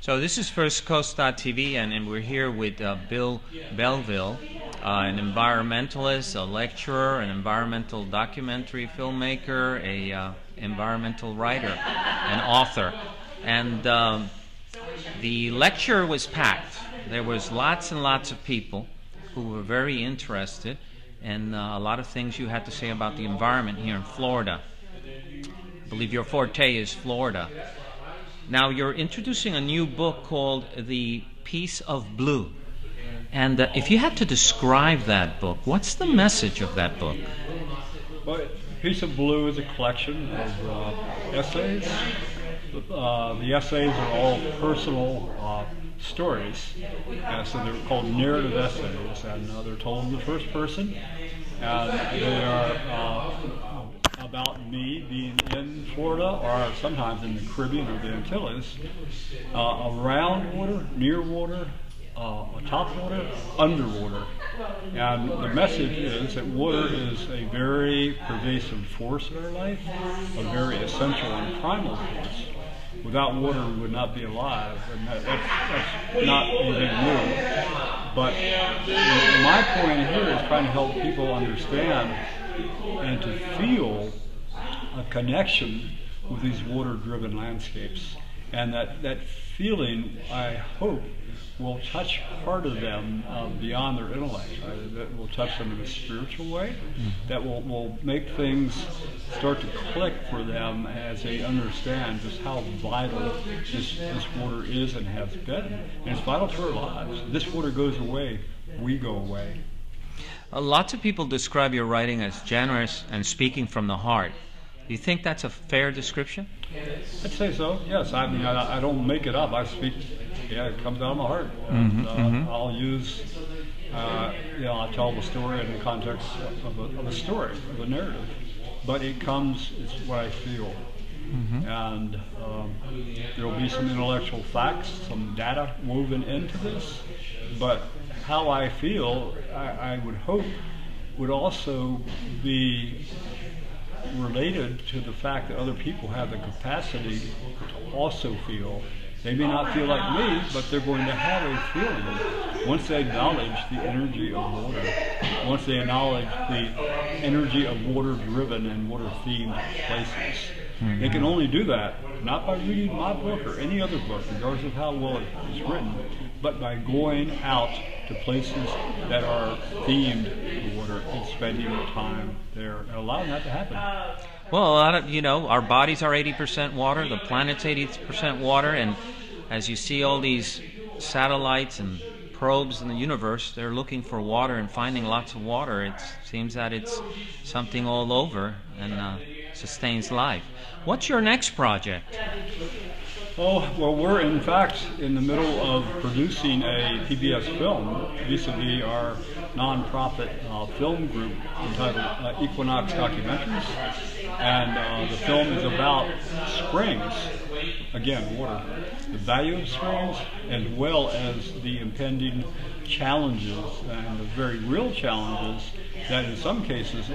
So this is FirstCoast.tv, and we're here with Bill Belleville, an environmentalist, a lecturer, an environmental documentary filmmaker, a environmental writer, an author. And the lecture was packed. There was lots and lots of people who were very interested, and a lot of things you had to say about the environment here in Florida. I believe your forte is Florida. Now, you're introducing a new book called The Piece of Blue. And if you had to describe that book, what's the message of that book? Well, Piece of Blue is a collection of essays. The essays are all personal stories. So they're called narrative essays, and they're told in the first person. And they are about me being in Florida, or sometimes in the Caribbean or the Antilles, around water, near water, atop water, underwater. And the message is that water is a very pervasive force in our life, a very essential and primal force. Without water, we would not be alive, and that's not anything new. But my point here is trying to help people understand and to feel a connection with these water-driven landscapes. And that feeling, I hope, will touch part of them beyond their intellect. That will touch them in a spiritual way, that will make things start to click for them as they understand just how vital this water is and has been. And it's vital to our lives. This water goes away, we go away. Lots of people describe your writing as generous and speaking from the heart. Do you think that's a fair description? I'd say so, yes. I mean, I don't make it up. I speak, it comes out of my heart. And, I'll use, I'll tell the story in the context of a story, of a narrative. But it's what I feel. And there will be some intellectual facts, some data woven into this. But how I feel, I would hope, would also be related to the fact that other people have the capacity to also feel. They may not feel like me, but they're going to have a feeling once they acknowledge the energy of water, once they acknowledge the energy of water-driven and water-themed places. They can only do that not by reading my book or any other book, regardless of how well it's written, but by going out to places that are themed to water and spending time there and allowing that to happen. Well, our bodies are 80% water, the planet's 80% water, and as you see all these satellites and probes in the universe, they're looking for water and finding lots of water. It seems that it's something all over and sustains life. What's your next project? Oh, well, we're in fact in the middle of producing a PBS film vis-a-vis our nonprofit film group entitled Equinox Documentaries. And the film is about springs, again, water, the value of springs, as well as the impending challenges and the very real challenges that in some cases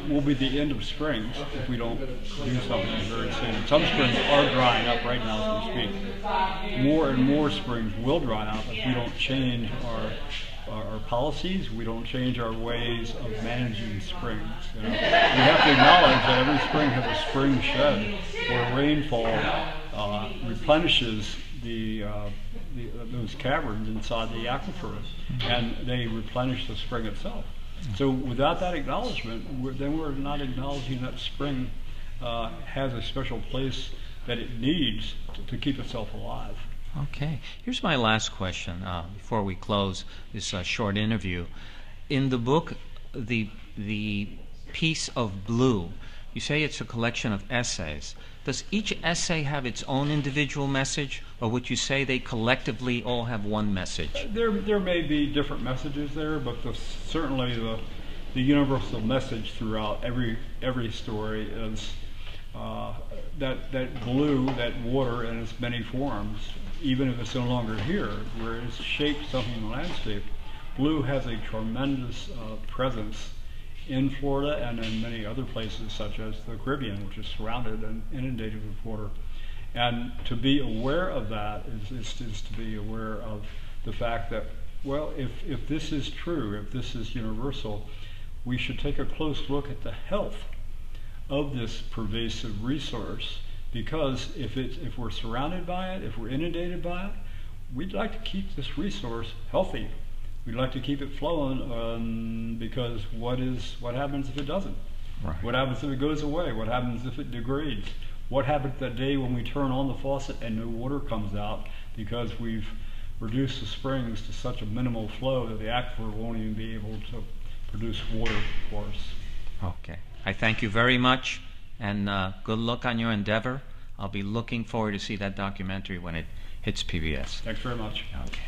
will be the end of springs if we don't do something very soon. Some springs are drying up right now as we speak. More and more springs will dry up if we don't change our policies, we don't change our ways of managing springs. We have to acknowledge that every spring has a spring shed where rainfall replenishes those caverns inside the aquifer, and they replenish the spring itself. So without that acknowledgement, then we're not acknowledging that spring has a special place that it needs to keep itself alive. Okay. Here's my last question before we close this short interview. In the book, the Piece of Blue, you say it's a collection of essays. Does each essay have its own individual message, or would you say they collectively all have one message? There may be different messages there, but certainly the universal message throughout every story is that blue, that water in its many forms, even if it's no longer here, where it's shaped something in the landscape. Blue has a tremendous presence in Florida and in many other places such as the Caribbean, which is surrounded and inundated with water. And to be aware of that is to be aware of the fact that, well, if this is true, if this is universal, we should take a close look at the health of this pervasive resource, because if we're surrounded by it, if we're inundated by it, we'd like to keep this resource healthy. We'd like to keep it flowing, because what happens if it doesn't? Right. What happens if it goes away? What happens if it degrades? What happens that day when we turn on the faucet and no water comes out because we've reduced the springs to such a minimal flow that the aquifer won't even be able to produce water for us? Okay. I thank you very much, and good luck on your endeavor. I'll be looking forward to see that documentary when it hits PBS. Thanks very much. Okay.